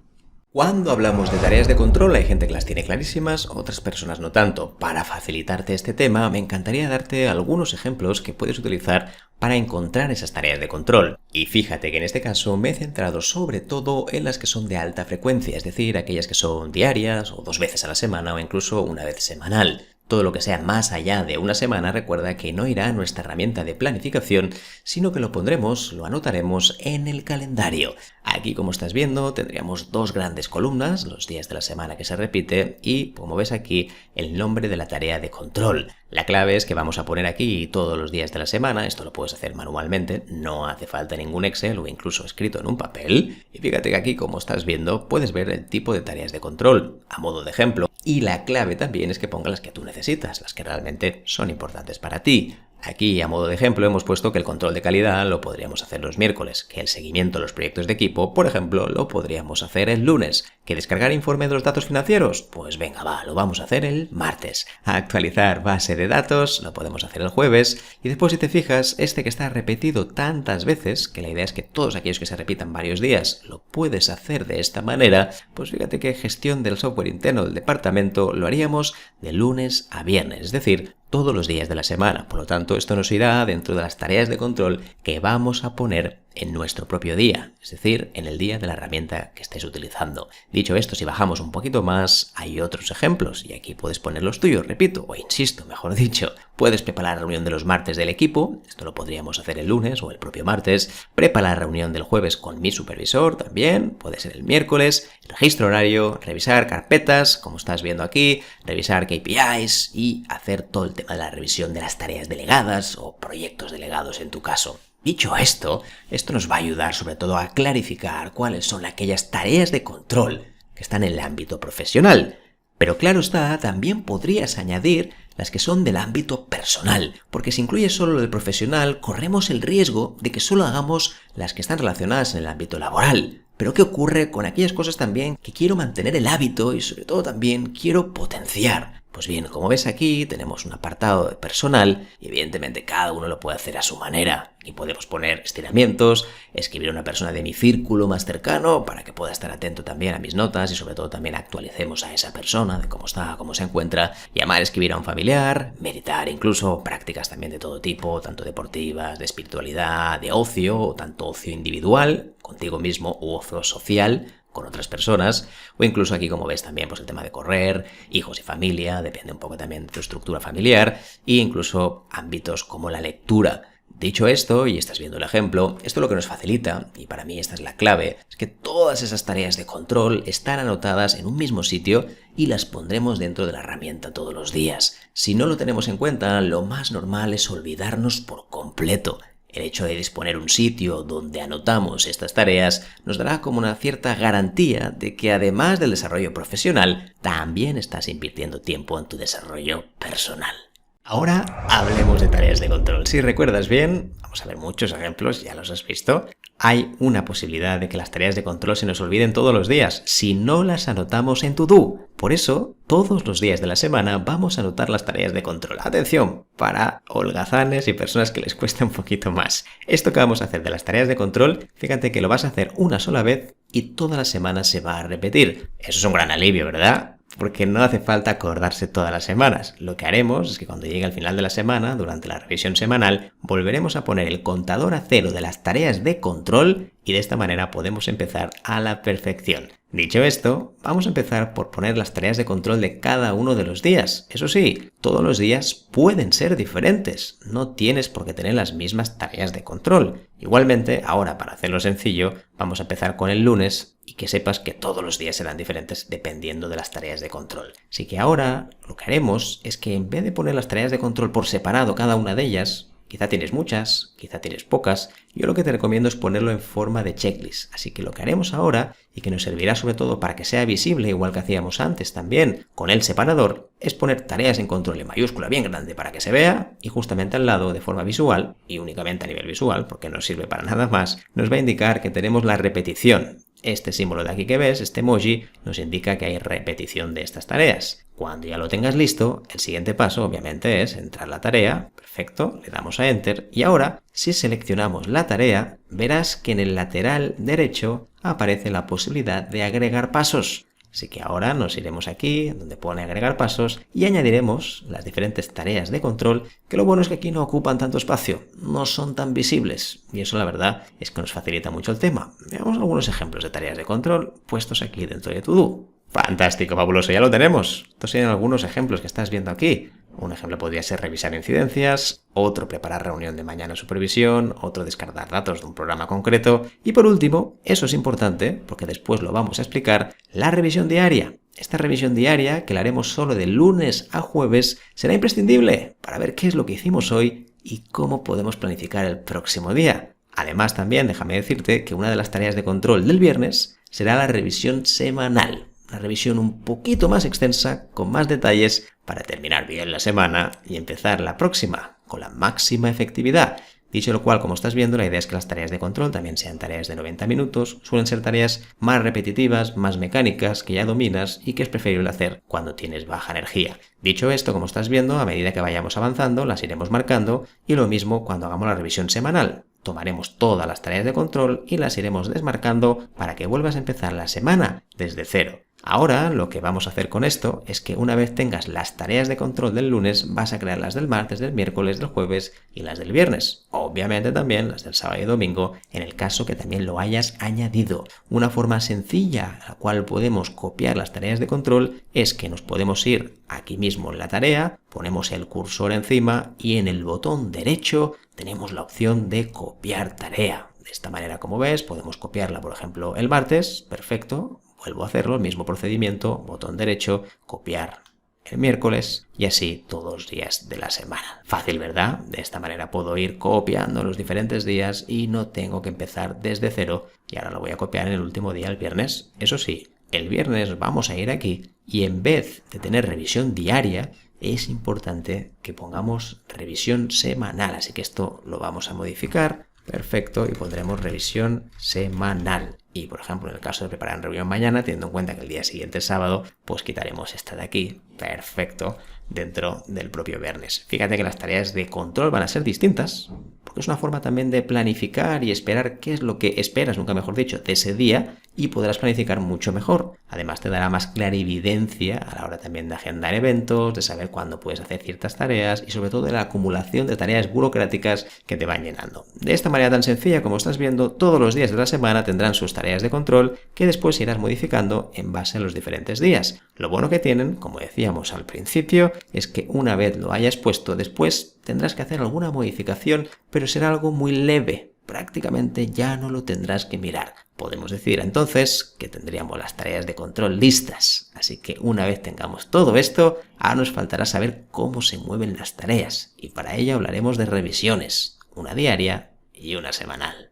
S1: Cuando hablamos de tareas de control hay gente que las tiene clarísimas, otras personas no tanto. Para facilitarte este tema, me encantaría darte algunos ejemplos que puedes utilizar para encontrar esas tareas de control. Y fíjate que en este caso me he centrado sobre todo en las que son de alta frecuencia, es decir, aquellas que son diarias o 2 veces a la semana o incluso una vez semanal. Todo lo que sea más allá de una semana, recuerda que no irá a nuestra herramienta de planificación, sino que lo pondremos, lo anotaremos en el calendario. Aquí, como estás viendo, tendríamos 2 grandes columnas, los días de la semana que se repite y, como ves aquí, el nombre de la tarea de control. La clave es que vamos a poner aquí todos los días de la semana, esto lo puedes hacer manualmente, no hace falta ningún Excel o incluso escrito en un papel. Y fíjate que aquí, como estás viendo, puedes ver el tipo de tareas de control, a modo de ejemplo. Y la clave también es que pongas las que tú necesitas, las que realmente son importantes para ti. Aquí, a modo de ejemplo, hemos puesto que el control de calidad lo podríamos hacer los miércoles, que el seguimiento de los proyectos de equipo, por ejemplo, lo podríamos hacer el lunes, que descargar informe de los datos financieros, pues venga, va, lo vamos a hacer el martes. Actualizar base de datos, lo podemos hacer el jueves, y después si te fijas, este que está repetido tantas veces, que la idea es que todos aquellos que se repitan varios días lo puedes hacer de esta manera, pues fíjate que gestión del software interno del departamento lo haríamos de lunes a viernes, es decir, todos los días de la semana. Por lo tanto, esto nos irá dentro de las tareas de control que vamos a poner en nuestro propio día, es decir, en el día de la herramienta que estés utilizando. Dicho esto, si bajamos un poquito más, hay otros ejemplos y aquí puedes poner los tuyos, repito, o insisto, mejor dicho. Puedes preparar la reunión de los martes del equipo, esto lo podríamos hacer el lunes o el propio martes. Preparar la reunión del jueves con mi supervisor también, puede ser el miércoles. Registro horario, revisar carpetas, como estás viendo aquí, revisar KPIs y hacer todo el tema de la revisión de las tareas delegadas o proyectos delegados en tu caso. Dicho esto nos va a ayudar sobre todo a clarificar cuáles son aquellas tareas de control que están en el ámbito profesional. Pero claro está, también podrías añadir las que son del ámbito personal, porque si incluyes solo lo del profesional, corremos el riesgo de que solo hagamos las que están relacionadas en el ámbito laboral. Pero ¿qué ocurre con aquellas cosas también que quiero mantener el hábito y sobre todo también quiero potenciar? Pues bien, como ves aquí, tenemos un apartado de personal y evidentemente cada uno lo puede hacer a su manera. Y podemos poner estiramientos, escribir a una persona de mi círculo más cercano para que pueda estar atento también a mis notas y sobre todo también actualicemos a esa persona de cómo está, cómo se encuentra. Llamar, escribir a un familiar, meditar, incluso prácticas también de todo tipo, tanto deportivas, de espiritualidad, de ocio, o tanto ocio individual, contigo mismo u ocio social, con otras personas, o incluso aquí, como ves también, pues el tema de correr, hijos y familia, depende un poco también de tu estructura familiar, e incluso ámbitos como la lectura. Dicho esto, y estás viendo el ejemplo, esto lo que nos facilita, y para mí esta es la clave, es que todas esas tareas de control están anotadas en un mismo sitio y las pondremos dentro de la herramienta todos los días. Si no lo tenemos en cuenta, lo más normal es olvidarnos por completo. El hecho de disponer un sitio donde anotamos estas tareas nos dará como una cierta garantía de que además del desarrollo profesional, también estás invirtiendo tiempo en tu desarrollo personal. Ahora hablemos de tareas de control. Si recuerdas bien, vamos a ver muchos ejemplos, ya los has visto. Hay una posibilidad de que las tareas de control se nos olviden todos los días si no las anotamos en To-Do. Por eso, todos los días de la semana vamos a anotar las tareas de control. Atención, para holgazanes y personas que les cuesta un poquito más. Esto que vamos a hacer de las tareas de control, fíjate que lo vas a hacer una sola vez y toda la semana se va a repetir. Eso es un gran alivio, ¿verdad? Porque no hace falta acordarse todas las semanas. Lo que haremos es que cuando llegue al final de la semana, durante la revisión semanal, volveremos a poner el contador a cero de las tareas de control y de esta manera podemos empezar a la perfección. Dicho esto, vamos a empezar por poner las tareas de control de cada uno de los días. Eso sí, todos los días pueden ser diferentes. No tienes por qué tener las mismas tareas de control. Igualmente, ahora para hacerlo sencillo, vamos a empezar con el lunes y que sepas que todos los días serán diferentes dependiendo de las tareas de control. Así que ahora lo que haremos es que en vez de poner las tareas de control por separado cada una de ellas, quizá tienes muchas, quizá tienes pocas, yo lo que te recomiendo es ponerlo en forma de checklist. Así que lo que haremos ahora, y que nos servirá sobre todo para que sea visible, igual que hacíamos antes también con el separador, es poner tareas en control en mayúscula bien grande para que se vea, y justamente al lado de forma visual, y únicamente a nivel visual, porque no sirve para nada más, nos va a indicar que tenemos la repetición. Este símbolo de aquí que ves, este emoji, nos indica que hay repetición de estas tareas. Cuando ya lo tengas listo, el siguiente paso obviamente es entrar la tarea. Perfecto, le damos a Enter y ahora, si seleccionamos la tarea, verás que en el lateral derecho aparece la posibilidad de agregar pasos. Así que ahora nos iremos aquí, donde pone agregar pasos, y añadiremos las diferentes tareas de control, que lo bueno es que aquí no ocupan tanto espacio, no son tan visibles, y eso la verdad es que nos facilita mucho el tema. Veamos algunos ejemplos de tareas de control puestos aquí dentro de To-Do. Fantástico, fabuloso, ya lo tenemos. Estos serían algunos ejemplos que estás viendo aquí. Un ejemplo podría ser revisar incidencias, otro preparar reunión de mañana de supervisión, otro descargar datos de un programa concreto y por último, eso es importante porque después lo vamos a explicar, la revisión diaria. Esta revisión diaria, que la haremos solo de lunes a jueves, será imprescindible para ver qué es lo que hicimos hoy y cómo podemos planificar el próximo día. Además, también déjame decirte que una de las tareas de control del viernes será la revisión semanal. Una revisión un poquito más extensa, con más detalles, para terminar bien la semana y empezar la próxima con la máxima efectividad. Dicho lo cual, como estás viendo, la idea es que las tareas de control también sean tareas de 90 minutos, suelen ser tareas más repetitivas, más mecánicas, que ya dominas y que es preferible hacer cuando tienes baja energía. Dicho esto, como estás viendo, a medida que vayamos avanzando, las iremos marcando y lo mismo cuando hagamos la revisión semanal. Tomaremos todas las tareas de control y las iremos desmarcando para que vuelvas a empezar la semana desde cero. Ahora lo que vamos a hacer con esto es que una vez tengas las tareas de control del lunes, vas a crear las del martes, del miércoles, del jueves y las del viernes. Obviamente también las del sábado y domingo, en el caso que también lo hayas añadido. Una forma sencilla a la cual podemos copiar las tareas de control es que nos podemos ir aquí mismo en la tarea, ponemos el cursor encima y en el botón derecho tenemos la opción de copiar tarea. De esta manera, como ves, podemos copiarla, por ejemplo, el martes, perfecto. Vuelvo a hacerlo, el mismo procedimiento, botón derecho, copiar el miércoles y así todos los días de la semana. Fácil, ¿verdad? De esta manera puedo ir copiando los diferentes días y no tengo que empezar desde cero y ahora lo voy a copiar en el último día, el viernes. Eso sí, el viernes vamos a ir aquí y en vez de tener revisión diaria, es importante que pongamos revisión semanal, así que esto lo vamos a modificar. Perfecto, y pondremos revisión semanal. Y por ejemplo, en el caso de preparar reunión mañana, teniendo en cuenta que el día siguiente es sábado, pues quitaremos esta de aquí. Perfecto, dentro del propio viernes. Fíjate que las tareas de control van a ser distintas, porque es una forma también de planificar y esperar qué es lo que esperas, nunca mejor dicho, de ese día y podrás planificar mucho mejor. Además te dará más clarividencia a la hora también de agendar eventos, de saber cuándo puedes hacer ciertas tareas y sobre todo de la acumulación de tareas burocráticas que te van llenando. De esta manera tan sencilla como estás viendo, todos los días de la semana tendrán sus tareas de control que después irás modificando en base a los diferentes días. Lo bueno que tienen, como decíamos al principio, es que una vez lo hayas puesto, después tendrás que hacer alguna modificación, pero será algo muy leve. Prácticamente ya no lo tendrás que mirar. Podemos decir entonces que tendríamos las tareas de control listas. Así que una vez tengamos todo esto, ahora nos faltará saber cómo se mueven las tareas. Y para ello hablaremos de revisiones, una diaria y una semanal.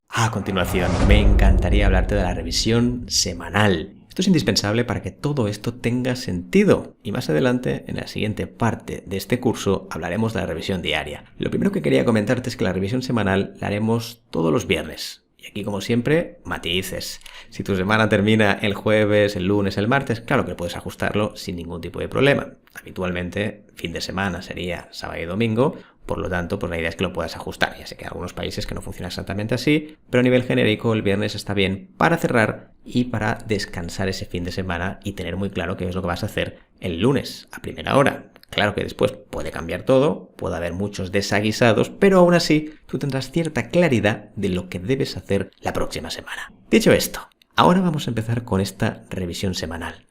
S1: A continuación, me encantaría hablarte de la revisión semanal. Esto es indispensable para que todo esto tenga sentido y más adelante, en la siguiente parte de este curso, hablaremos de la revisión diaria. Lo primero que quería comentarte es que la revisión semanal la haremos todos los viernes. Y aquí, como siempre, matices. Si tu semana termina el jueves, el lunes, el martes, claro que puedes ajustarlo sin ningún tipo de problema. Habitualmente, fin de semana sería sábado y domingo. Por lo tanto, pues la idea es que lo puedas ajustar. Ya sé que hay algunos países que no funciona exactamente así, pero a nivel genérico el viernes está bien para cerrar y para descansar ese fin de semana y tener muy claro qué es lo que vas a hacer el lunes a primera hora. Claro que después puede cambiar todo, puede haber muchos desaguisados, pero aún así tú tendrás cierta claridad de lo que debes hacer la próxima semana. Dicho esto, ahora vamos a empezar con esta revisión semanal.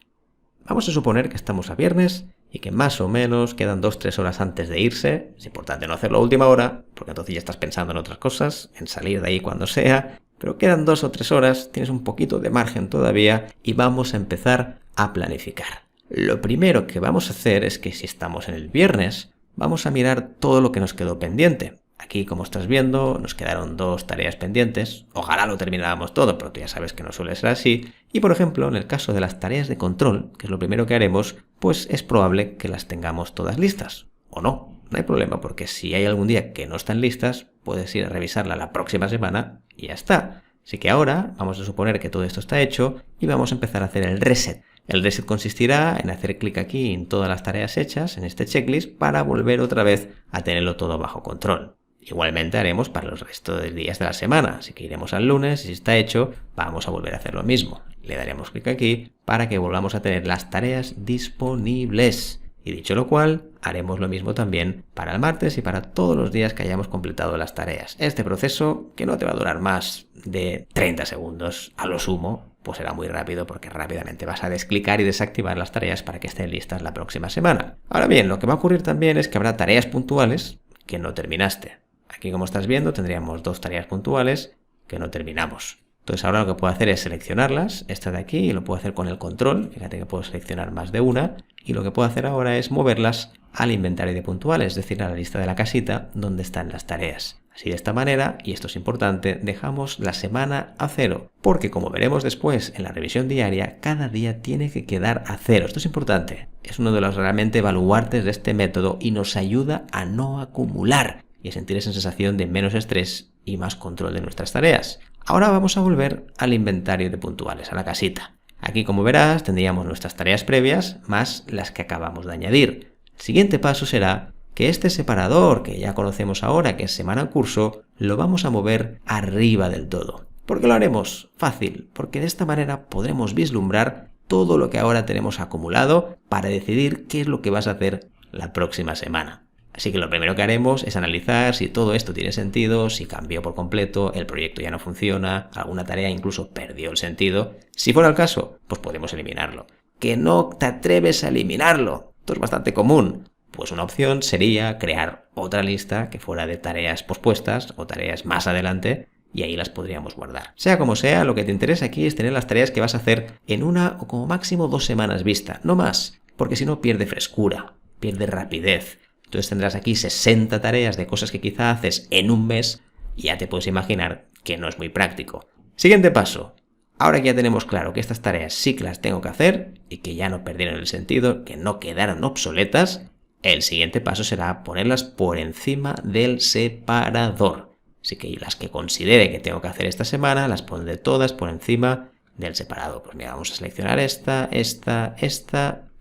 S1: Vamos a suponer que estamos a viernes y que más o menos quedan 2-3 horas antes de irse. Es importante no hacerlo a última hora, porque entonces ya estás pensando en otras cosas, en salir de ahí cuando sea. Pero quedan 2 o 3 horas, tienes un poquito de margen todavía y vamos a empezar a planificar. Lo primero que vamos a hacer es que si estamos en el viernes, vamos a mirar todo lo que nos quedó pendiente. Aquí, como estás viendo, nos quedaron 2 tareas pendientes. Ojalá lo termináramos todo, pero tú ya sabes que no suele ser así. Y, por ejemplo, en el caso de las tareas de control, que es lo primero que haremos, pues es probable que las tengamos todas listas. O no, no hay problema, porque si hay algún día que no están listas, puedes ir a revisarla la próxima semana y ya está. Así que ahora vamos a suponer que todo esto está hecho y vamos a empezar a hacer el reset. El reset consistirá en hacer clic aquí en todas las tareas hechas en este checklist para volver otra vez a tenerlo todo bajo control. Igualmente haremos para los restos de días de la semana, así que iremos al lunes y si está hecho vamos a volver a hacer lo mismo. Le daremos clic aquí para que volvamos a tener las tareas disponibles. Y dicho lo cual, haremos lo mismo también para el martes y para todos los días que hayamos completado las tareas. Este proceso, que no te va a durar más de 30 segundos a lo sumo, pues será muy rápido porque rápidamente vas a desclicar y desactivar las tareas para que estén listas la próxima semana. Ahora bien, lo que va a ocurrir también es que habrá tareas puntuales que no terminaste. Aquí, como estás viendo, tendríamos 2 tareas puntuales que no terminamos. Entonces ahora lo que puedo hacer es seleccionarlas, esta de aquí, y lo puedo hacer con el control. Fíjate que puedo seleccionar más de una, y lo que puedo hacer ahora es moverlas al inventario de puntuales, es decir, a la lista de la casita donde están las tareas. Así, de esta manera, y esto es importante, dejamos la semana a 0, porque como veremos después en la revisión diaria, cada día tiene que quedar a 0. Esto es importante, es uno de los realmente baluartes de este método y nos ayuda a no acumular y a sentir esa sensación de menos estrés y más control de nuestras tareas. Ahora vamos a volver al inventario de puntuales, a la casita. Aquí, como verás, tendríamos nuestras tareas previas más las que acabamos de añadir. El siguiente paso será que este separador que ya conocemos ahora, que es semana en curso, lo vamos a mover arriba del todo. ¿Por qué lo haremos? Fácil, porque de esta manera podremos vislumbrar todo lo que ahora tenemos acumulado para decidir qué es lo que vas a hacer la próxima semana. Así que lo primero que haremos es analizar si todo esto tiene sentido, si cambió por completo, el proyecto ya no funciona, alguna tarea incluso perdió el sentido. Si fuera el caso, pues podemos eliminarlo. ¿Que no te atreves a eliminarlo? Esto es bastante común. Pues una opción sería crear otra lista que fuera de tareas pospuestas o tareas más adelante, y ahí las podríamos guardar. Sea como sea, lo que te interesa aquí es tener las tareas que vas a hacer en una o como máximo 2 semanas vista, no más, porque si no pierde frescura, pierde rapidez. Entonces tendrás aquí 60 tareas de cosas que quizá haces en un mes y ya te puedes imaginar que no es muy práctico. Siguiente paso. Ahora que ya tenemos claro que estas tareas sí que las tengo que hacer y que ya no perdieron el sentido, que no quedaron obsoletas, el siguiente paso será ponerlas por encima del separador. Así que las que considere que tengo que hacer esta semana, las pondré todas por encima del separador. Pues mira, vamos a seleccionar esta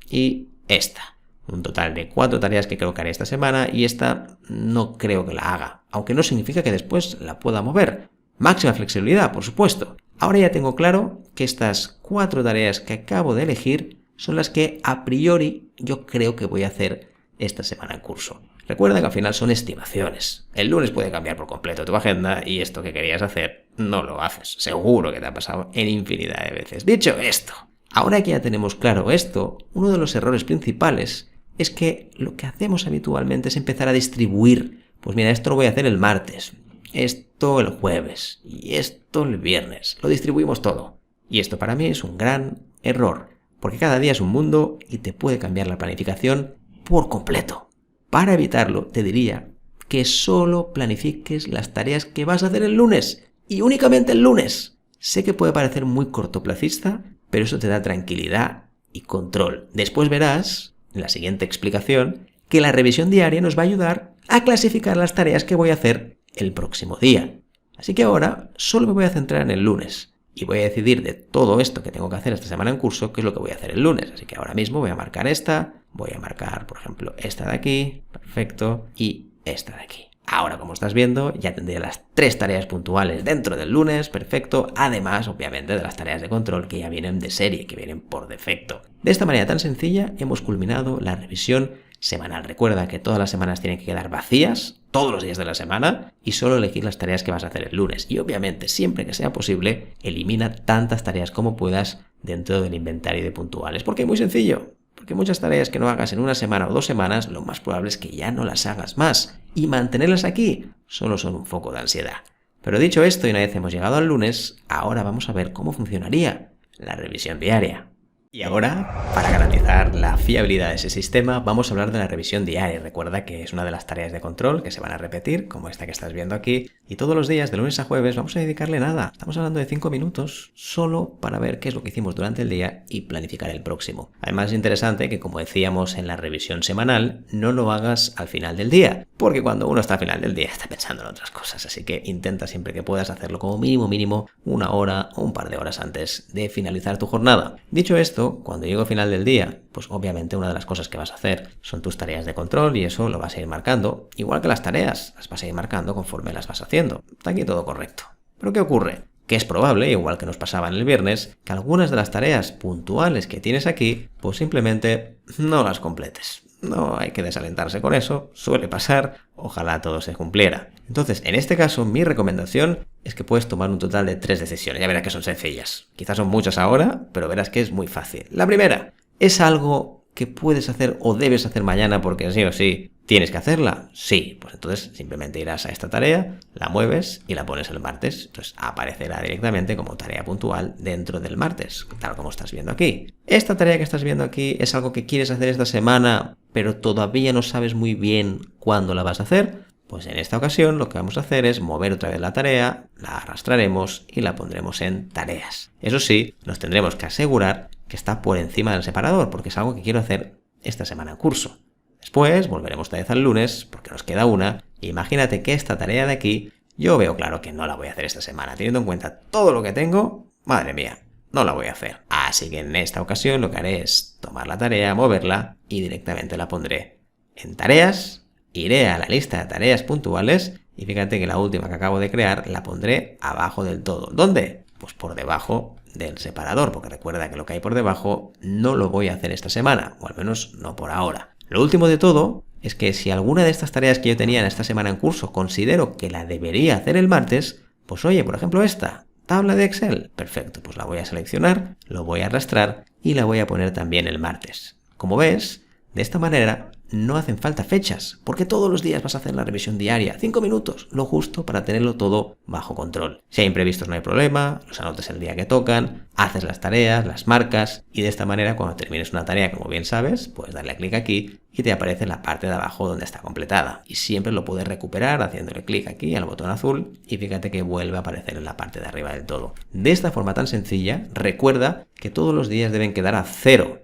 S1: y esta. Un total de 4 tareas que creo que haré esta semana y esta no creo que la haga, aunque no significa que después la pueda mover. Máxima flexibilidad, por supuesto. Ahora ya tengo claro que estas 4 tareas que acabo de elegir son las que a priori yo creo que voy a hacer esta semana en curso. Recuerda que al final son estimaciones. El lunes puede cambiar por completo tu agenda y esto que querías hacer no lo haces. Seguro que te ha pasado en infinidad de veces. Dicho esto, ahora que ya tenemos claro esto, uno de los errores principales es que lo que hacemos habitualmente es empezar a distribuir. Pues mira, esto lo voy a hacer el martes, esto el jueves y esto el viernes. Lo distribuimos todo. Y esto para mí es un gran error, porque cada día es un mundo y te puede cambiar la planificación por completo. Para evitarlo, te diría que solo planifiques las tareas que vas a hacer el lunes y únicamente el lunes. Sé que puede parecer muy cortoplacista, pero eso te da tranquilidad y control. Después verás, en la siguiente explicación, que la revisión diaria nos va a ayudar a clasificar las tareas que voy a hacer el próximo día. Así que ahora solo me voy a centrar en el lunes y voy a decidir de todo esto que tengo que hacer esta semana en curso qué es lo que voy a hacer el lunes. Así que ahora mismo voy a marcar esta, voy a marcar, por ejemplo, esta de aquí, perfecto, y esta de aquí. Ahora, como estás viendo, ya tendré las 3 tareas puntuales dentro del lunes, perfecto, además, obviamente, de las tareas de control que ya vienen de serie, que vienen por defecto. De esta manera tan sencilla hemos culminado la revisión semanal. Recuerda que todas las semanas tienen que quedar vacías, todos los días de la semana, y solo elegir las tareas que vas a hacer el lunes. Y obviamente, siempre que sea posible, elimina tantas tareas como puedas dentro del inventario de puntuales. Porque es muy sencillo. Porque muchas tareas que no hagas en una semana o 2 semanas, lo más probable es que ya no las hagas más. Y mantenerlas aquí solo son un foco de ansiedad. Pero dicho esto, y una vez hemos llegado al lunes, ahora vamos a ver cómo funcionaría la revisión diaria. Y ahora, para garantizar la fiabilidad de ese sistema, vamos a hablar de la revisión diaria. Recuerda que es una de las tareas de control que se van a repetir, como esta que estás viendo aquí, y todos los días, de lunes a jueves, vamos a dedicarle nada. Estamos hablando de 5 minutos solo para ver qué es lo que hicimos durante el día y planificar el próximo. Además, es interesante que, como decíamos en la revisión semanal, no lo hagas al final del día, porque cuando uno está al final del día está pensando en otras cosas, así que intenta siempre que puedas hacerlo como mínimo 1 hora o un par de horas antes de finalizar tu jornada. Dicho esto, cuando llegue al final del día, pues obviamente una de las cosas que vas a hacer son tus tareas de control y eso lo vas a ir marcando, igual que las tareas, las vas a ir marcando conforme las vas haciendo. Está aquí todo correcto. ¿Pero qué ocurre? Que es probable, igual que nos pasaba en el viernes, que algunas de las tareas puntuales que tienes aquí, pues simplemente no las completes. No hay que desalentarse con eso, suele pasar, ojalá todo se cumpliera. Entonces, en este caso, mi recomendación es que puedes tomar un total de 3 decisiones. Ya verás que son sencillas. Quizás son muchas ahora, pero verás que es muy fácil. La primera, ¿es algo que puedes hacer o debes hacer mañana porque sí o sí tienes que hacerla? Sí, pues entonces simplemente irás a esta tarea, la mueves y la pones el martes. Entonces aparecerá directamente como tarea puntual dentro del martes, tal como estás viendo aquí. Esta tarea que estás viendo aquí es algo que quieres hacer esta semana, pero todavía no sabes muy bien cuándo la vas a hacer. Pues en esta ocasión lo que vamos a hacer es mover otra vez la tarea, la arrastraremos y la pondremos en tareas. Eso sí, nos tendremos que asegurar que está por encima del separador, porque es algo que quiero hacer esta semana en curso. Después volveremos otra vez al lunes, porque nos queda una. Imagínate que esta tarea de aquí, yo veo claro que no la voy a hacer esta semana. Teniendo en cuenta todo lo que tengo, madre mía, no la voy a hacer. Así que en esta ocasión lo que haré es tomar la tarea, moverla y directamente la pondré en tareas. Iré a la lista de tareas puntuales y fíjate que la última que acabo de crear la pondré abajo del todo. ¿Dónde? Pues por debajo del separador, porque recuerda que lo que hay por debajo no lo voy a hacer esta semana, o al menos no por ahora. Lo último de todo es que si alguna de estas tareas que yo tenía en esta semana en curso considero que la debería hacer el martes, pues oye, por ejemplo esta, tabla de Excel, perfecto, pues la voy a seleccionar, lo voy a arrastrar y la voy a poner también el martes. Como ves, de esta manera no hacen falta fechas, porque todos los días vas a hacer la revisión diaria, 5 minutos, lo justo para tenerlo todo bajo control. Si hay imprevistos no hay problema, los anotas el día que tocan, haces las tareas, las marcas, y de esta manera cuando termines una tarea, como bien sabes, puedes darle clic aquí y te aparece en la parte de abajo donde está completada. Y siempre lo puedes recuperar haciéndole clic aquí al botón azul y fíjate que vuelve a aparecer en la parte de arriba del todo. De esta forma tan sencilla, recuerda que todos los días deben quedar a 0.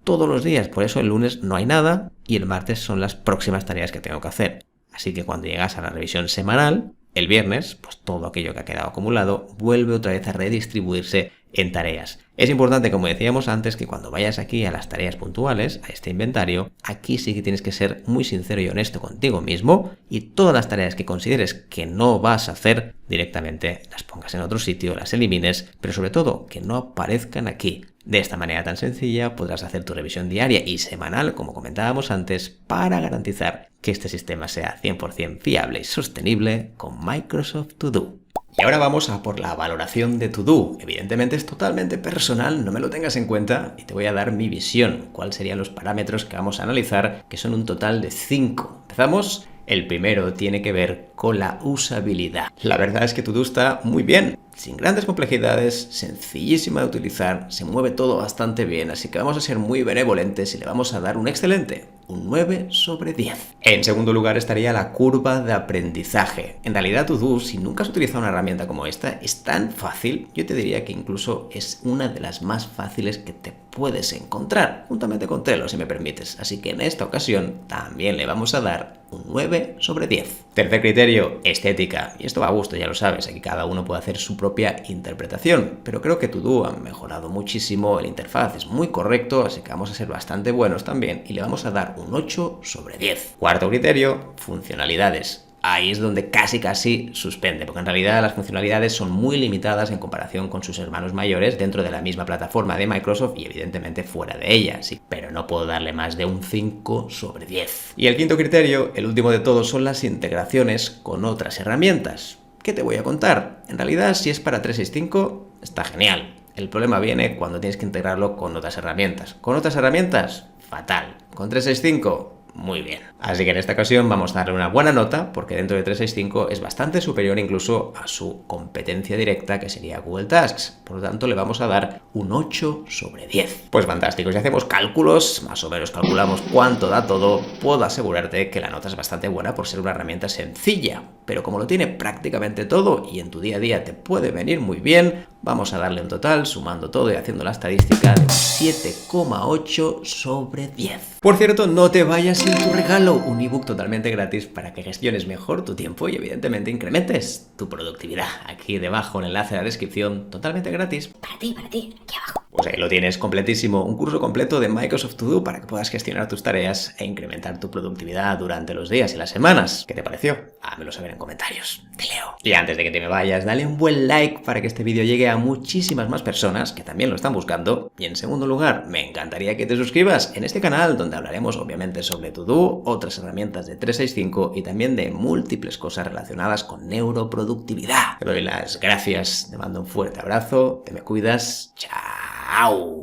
S1: Todos los días, por eso el lunes no hay nada y el martes son las próximas tareas que tengo que hacer. Así que cuando llegas a la revisión semanal, el viernes, pues todo aquello que ha quedado acumulado vuelve otra vez a redistribuirse en tareas. Es importante, como decíamos antes, que cuando vayas aquí a las tareas puntuales, a este inventario, aquí sí que tienes que ser muy sincero y honesto contigo mismo y todas las tareas que consideres que no vas a hacer directamente las pongas en otro sitio, las elimines, pero sobre todo que no aparezcan aquí. De esta manera tan sencilla podrás hacer tu revisión diaria y semanal, como comentábamos antes, para garantizar que este sistema sea 100% fiable y sostenible con Microsoft To Do. Y ahora vamos a por la valoración de To Do. Evidentemente es totalmente personal, no me lo tengas en cuenta y te voy a dar mi visión. ¿Cuáles serían los parámetros que vamos a analizar? Que son un total de 5. ¿Empezamos? El primero tiene que ver con la usabilidad. La verdad es que To Do está muy bien, sin grandes complejidades, sencillísima de utilizar, se mueve todo bastante bien, así que vamos a ser muy benevolentes y le vamos a dar un excelente, un 9 sobre 10. En segundo lugar estaría la curva de aprendizaje. En realidad To Do, si nunca has utilizado una herramienta como esta, es tan fácil, yo te diría que incluso es una de las más fáciles que te puedes encontrar, juntamente con Trello, si me permites. Así que en esta ocasión también le vamos a dar un 9 sobre 10. Tercer criterio, estética. Y esto va a gusto, ya lo sabes, aquí cada uno puede hacer su propia interpretación. Pero creo que To Do ha mejorado muchísimo, el interfaz es muy correcto, así que vamos a ser bastante buenos también y le vamos a dar un 8 sobre 10. Cuarto criterio, funcionalidades. Ahí es donde casi suspende, porque en realidad las funcionalidades son muy limitadas en comparación con sus hermanos mayores dentro de la misma plataforma de Microsoft y evidentemente fuera de ella, sí, pero no puedo darle más de un 5 sobre 10. Y el quinto criterio, el último de todos, son las integraciones con otras herramientas. ¿Qué te voy a contar? En realidad, si es para 365, está genial. El problema viene cuando tienes que integrarlo con otras herramientas. ¿Con otras herramientas? Fatal. ¿Con 365? Muy bien. Así que en esta ocasión vamos a darle una buena nota porque dentro de 365 es bastante superior incluso a su competencia directa que sería Google Tasks. Por lo tanto le vamos a dar un 8 sobre 10. Pues fantástico. Si hacemos cálculos, más o menos calculamos cuánto da todo, puedo asegurarte que la nota es bastante buena por ser una herramienta sencilla. Pero como lo tiene prácticamente todo y en tu día a día te puede venir muy bien, vamos a darle un total, sumando todo y haciendo la estadística, de un 7,8 sobre 10. Por cierto, no te vayas sin tu regalo, un ebook totalmente gratis para que gestiones mejor tu tiempo y evidentemente incrementes tu productividad. Aquí debajo en el enlace de la descripción, totalmente gratis. Para ti, aquí abajo. Pues ahí lo tienes, completísimo, un curso completo de Microsoft To Do para que puedas gestionar tus tareas e incrementar tu productividad durante los días y las semanas. ¿Qué te pareció? Házmelo saber en comentarios, te leo. Y antes de que te me vayas, dale un buen like para que este vídeo llegue a a muchísimas más personas que también lo están buscando. Y en segundo lugar, me encantaría que te suscribas en este canal donde hablaremos obviamente sobre To-Do, otras herramientas de 365 y también de múltiples cosas relacionadas con neuroproductividad. Te doy las gracias, te mando un fuerte abrazo, te me cuidas, chao.